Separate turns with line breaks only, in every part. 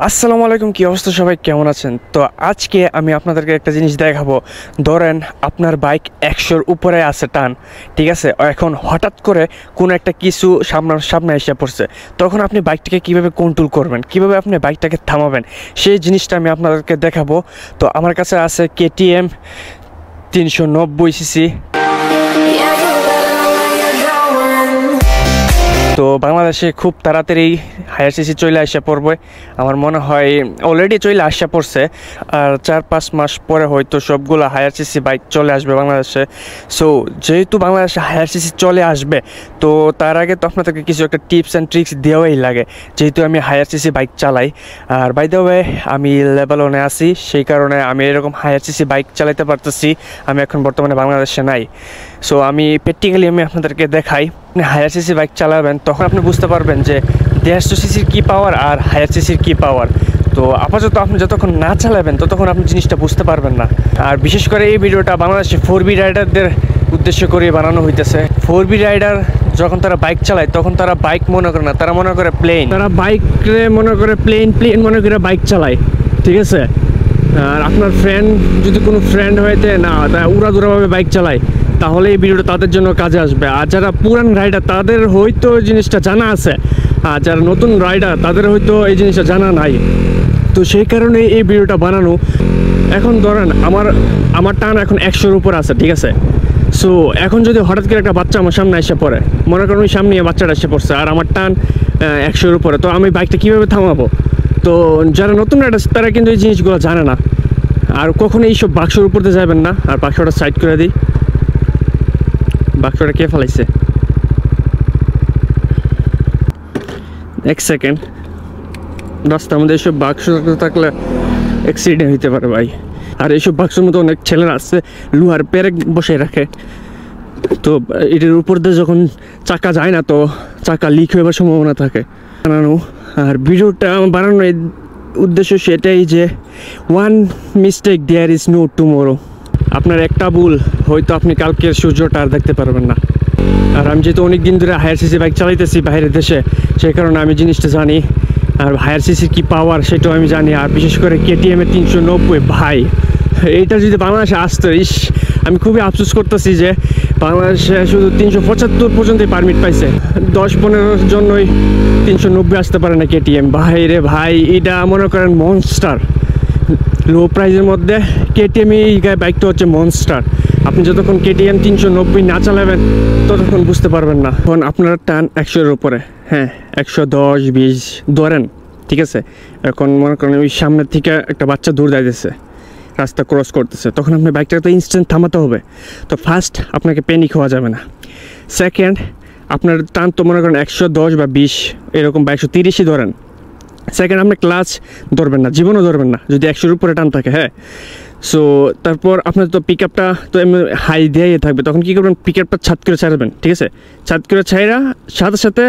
আসসালামু আলাইকুম, কি অবস্থা সবাই, কেমন আছেন? তো আজকে আমি আপনাদেরকে একটা জিনিস দেখাবো। ধরেন আপনার বাইক 100-র উপরে আছে টান, ঠিক আছে? এখন হঠাৎ করে কোনো একটা কিছু সামনে এসে পড়ছে, তখন আপনি বাইকটাকে কীভাবে কন্ট্রোল করবেন, কীভাবে আপনি বাইকটাকে থামাবেন, সেই জিনিসটা আমি আপনাদেরকে দেখাবো। তো আমার কাছে আছে KTM 390cc। তো বাংলাদেশে খুব তাড়াতাড়ি হায়ার সিসি চলে আসা পড়বে, আমার মনে হয় অলরেডি চলে আসা পড়ছে, আর 4-5 মাস পরে হয়তো সবগুলো হায়ার সিসি বাইক চলে আসবে বাংলাদেশে। সো যেহেতু বাংলাদেশে হায়ার সিসি চলে আসবে, তো তার আগে তো আপনাদেরকে কিছু একটা টিপস অ্যান্ড ট্রিক্স দেওয়াই লাগে, যেহেতু আমি হায়ার সিসি বাইক চালাই। আর বাই দ্য ওয়ে আমি লেভেল 1-এ আছি, সেই কারণে আমি এরকম হায়ার সিসি বাইক চালাতে পারতেছি। আমি এখন বর্তমানে বাংলাদেশে নাই। সো আমি প্র্যাকটিক্যালি আপনাদেরকে দেখাই। হায়ার সিসি বাইক চালাবেন তখন আপনি বুঝতে পারবেন যে 150 সিসির কী পাওয়ার আর হায়ার সিসির কী পাওয়ার। তো আপাতত আপনি যতক্ষণ না চালাবেন ততক্ষণ আপনি জিনিসটা বুঝতে পারবেন না। আর বিশেষ করে এই ভিডিওটা বাংলাদেশে 4B রাইডারদের উদ্দেশ্য করে বানানো হইতেছে। 4B রাইডার যখন তারা বাইক চালায় তখন তারা বাইক মনে করে না, তারা মনে করে প্লেন। তারা বাইকরে মনে করে প্লেন মনে করে বাইক চালায়, ঠিক আছে? আর আপনার ফ্রেন্ড যদি কোনো ফ্রেন্ড হইতে না তারা উড়াদুড়াভাবে বাইক চালায়, তাহলে এই ভিডিওটা তাদের জন্য কাজে আসবে। আর যারা পুরান রাইডার তাদের হয়তো জিনিসটা জানা আছে, আর যারা নতুন রাইডার তাদের হয়তো এই জিনিসটা জানা নাই। তো সেই কারণে এই ভিডিওটা বানানো। এখন ধরেন আমার টান এখন 100-র উপর আছে, ঠিক আছে? সো এখন যদি হঠাৎ করে একটা বাচ্চা আমার সামনে এসে পড়ে, মনে করেন ওই সামনে বাচ্চাটা এসে পড়ছে আর আমার টান 100-র উপরে, তো আমি বাইকটা কীভাবে থামাবো? তো যারা নতুন রাইডার তারা কিন্তু এই জিনিসগুলো জানে না। আর কখনো এইসব বাক্সর উপরতে যাবেন না। আর বাক্সটা সাইড করে দিই। বাক্সটা কে ফেলাইছে? এক সেকেন্ড। রাস্তার মধ্যে এইসব বাক্স থাকলে অ্যাক্সিডেন্ট হইতে পারে ভাই। আর এইসব বাক্সের মধ্যে অনেক ছেলেরা আছে লোহার পেরেক বসে রাখে, তো এটার উপর দিয়ে যখন চাকা যায় না তো চাকা লিক হওয়ার সম্ভাবনা থাকে বানানো। আর ভিডিওটা বানানোর উদ্দেশ্য সেটাই যে one mistake there is no tomorrow. আপনার একটা ভুল হয়তো আপনি কালকের সূর্যটা আর দেখতে পারবেন না। আর আমি যেহেতু অনেক দিন ধরে হায়ার সিসি বাইক চালাইতেছি বাইরের দেশে, সেই কারণে আমি জিনিসটা জানি। আর হায়ার সিসির কী পাওয়ার সেটাও আমি জানি। আর বিশেষ করে KTM 390 ভাই, এইটা যদি বাংলাদেশে আসতো, আমি খুবই আফসোস করতেছি যে বাংলাদেশে শুধু 375 পর্যন্তই পারমিট পাইছে। 10-15 জন্যই 390 আসতে পারে না KTM। ভাই রে ভাই, এটা মনে করেন মনস্টার। লো প্রাইসের মধ্যে KTM এই বাইকটা হচ্ছে মনস্টার। আপনি যতক্ষণ KTM 390 না চালাবেন ততক্ষণ বুঝতে পারবেন না। এখন আপনার টান 100-এর উপরে, হ্যাঁ 110-20 ধরেন, ঠিক আছে? এখন মনে করেন ওই সামনের থেকে একটা বাচ্চা দূর যাইতেছে, রাস্তা ক্রস করতেছে, তখন আপনার বাইকটাকে তো ইনস্ট্যান্ট থামাতে হবে। তো ফার্স্ট আপনাকে প্যানিক হওয়া যাবে না। সেকেন্ড, আপনার টান তো মনে করেন 110 বা 20 এরকম বা 130ই ধরেন। সেকেন্ড, আপনি ক্লাচ ধরবেন না, জীবনও ধরবেন না যদি 100-এর উপরে টান থাকে, হ্যাঁ। সো তারপর আপনার তো পিক আপটা তো এমনি হাই দিয়ে থাকবে, তখন কী করবেন? পিক আপটা ছাদ করে ছাড়বেন, ঠিক আছে? ছাদ করে ছাইরা সাথে সাথে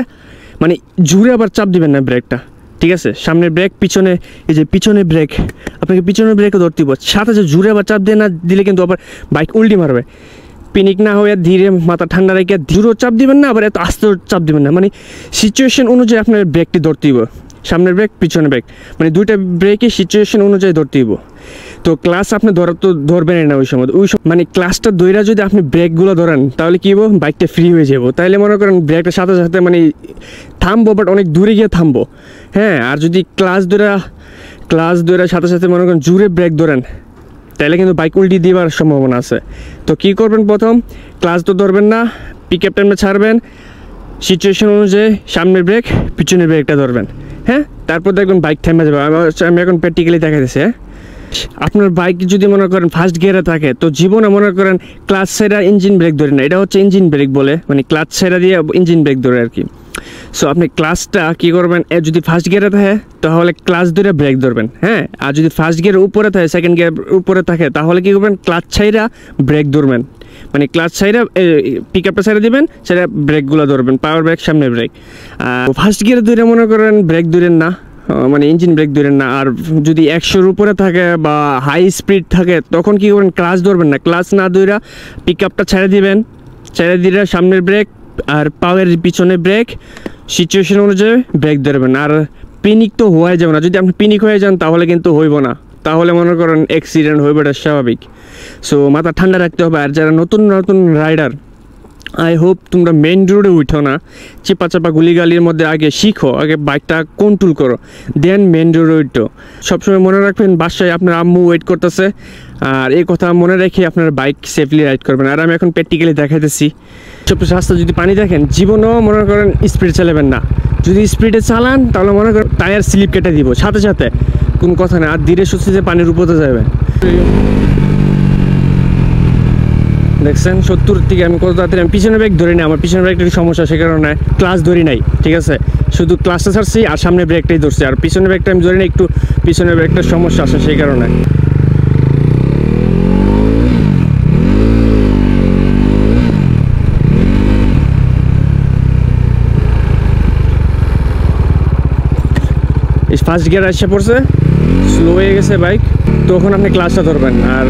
মানে জুড়ে আবার চাপ দিবেন না ব্রেকটা, ঠিক আছে? সামনের ব্রেক, পিছনে এই যে পিছনে ব্রেক, আপনাকে পিছনের ব্রেকও ধরতে হবে, সাথে যে জুড়ে আবার চাপ দিয়ে না দিলে কিন্তু আবার বাইক উল্টি মারবে। পিনিক না হয়ে ধীরে মাথা ঠান্ডা রেখে জুড়েও চাপ দিবেন না, আবার এত আস্তেও চাপ দিবেন না, মানে সিচুয়েশন অনুযায়ী আপনার ব্রেকটি ধরতে হবে। সামনের ব্রেক, পিছনের ব্রেক, মানে দুইটা ব্রেকই সিচুয়েশন অনুযায়ী ধরতে হইব। তো ক্লাস আপনি ধরবেনই না ওই সময়। মানে ক্লাসটা ধইরা যদি আপনি ব্রেকগুলো ধরেন তাহলে কী হবো? বাইকটা ফ্রি হয়ে যাবো। তাইলে মনে করেন ব্রেকটার সাথে সাথে মানে থামবো, বাট অনেক দূরে গিয়ে থামবো, হ্যাঁ। আর যদি ক্লাস ধরে সাথে সাথে মনে করেন জুড়ে ব্রেক ধরেন, তাহলে কিন্তু বাইক উল্টি দেওয়ার সম্ভাবনা আছে। তো কী করবেন? প্রথম ক্লাস তো ধরবেন না, পিক আপ টাইমে ছাড়বেন, সিচুয়েশন অনুযায়ী সামনের ব্রেক, পিছনের ব্রেকটা ধরবেন, হ্যাঁ। তারপর দেখবেন বাইক থেমে যাবে। আমি এখন প্র্যাকটিক্যালি দেখাইতেছি, হ্যাঁ। আপনার বাইক যদি মনে করেন ফার্স্ট গিয়ারে থাকে, তো জীবনে মনে করেন ক্লাচ ছেড়া ইঞ্জিন ব্রেক ধরে না, এটা হচ্ছে ইঞ্জিন ব্রেক বলে, মানে ক্লাচ ছেড়া দিয়ে ইঞ্জিন ব্রেক ধরে আর কি। সো আপনি ক্লাচটা কী করবেন? যদি ফার্স্ট গিয়ারে থাকে তাহলে ক্লাচ ধরে ব্রেক ধরবেন, হ্যাঁ। আর যদি ফার্স্ট গিয়ারের উপরে থাকে, সেকেন্ড গিয়ার উপরে থাকে, তাহলে কী করবেন? ক্লাচ ছাইরা ব্রেক ধরবেন, মানে ক্লাচ ছাইরা পিক আপটা ছাইরা দিবেন, সেটা ব্রেকগুলো ধরবেন, পাওয়ার ব্রেক, সামনের ব্রেক। ফার্স্ট গিয়ারে ধরে মনে করেন ব্রেক ধরেন না, মানে ইঞ্জিন ব্রেক ধরেন না। আর যদি 100-র উপরে থাকে বা হাই স্পিড থাকে তখন কী করবেন? ক্লাচ ধরবেন না, ক্লাচ না ধরে পিক আপটা ছেড়ে দিবেন, ছেড়ে দিলে সামনের ব্রেক আর পাওয়ার পিছনে ব্রেক, সিচুয়েশন অনুযায়ী ব্রেক ধরবেন। আর পিনিক তো হয়ে যাবে না, যদি আপনি পিনিক হয়ে যান তাহলে কিন্তু হইব না, তাহলে মনে করেন অ্যাক্সিডেন্ট হইবে, এটা স্বাভাবিক। সো মাথা ঠান্ডা রাখতে হবে। আর যারা নতুন নতুন রাইডার, আই হোপ তোমরা মেন রোডে উঠো না, চেপা চাপা গুলিগালির মধ্যে আগে শিখো, আগে বাইকটা কন্ট্রোল করো, দেন মেন রোডে উঠো। সবসময় মনে রাখবেন বাসায় আপনার আম্মু ওয়েট করতেছে, আর এই কথা মনে রেখে আপনার বাইক সেফলি রাইড করবেন। আর আমি এখন প্র্যাকটিক্যালি দেখাইতেছি, সব রাস্তা যদি পানি দেখেন জীবনেও মনে করেন স্পিড চালাবেন না, যদি স্পিডে চালান তাহলে মনে করেন টায়ার স্লিপ কেটে দিব সাথে সাথে, কোনো কথা নেই। আর ধীরে সুস্থে যে পানির উপরে যাবে, দেখছেন 70 থেকে আমি কত তাড়াতাড়ি, আমি পিছনে ব্রেক ধরি না, আমার পিছনে ব্রেকটা একটু সমস্যা, সে কারণে ক্লাচ ধরি নাই, ঠিক আছে, শুধু ক্লাচটা ছাড়ছি আর সামনে ব্রেকটাই ধরছি, আর পিছনে ব্রেকটা আমি ধরি না, একটু পিছনে ব্রেকটার সমস্যা আছে সেই কারণে। ফার্স্ট গিয়ার এসে পড়ছে, স্লো হয়ে গেছে বাইক, তখন আপনি ক্লাচটা ধরবেন। আর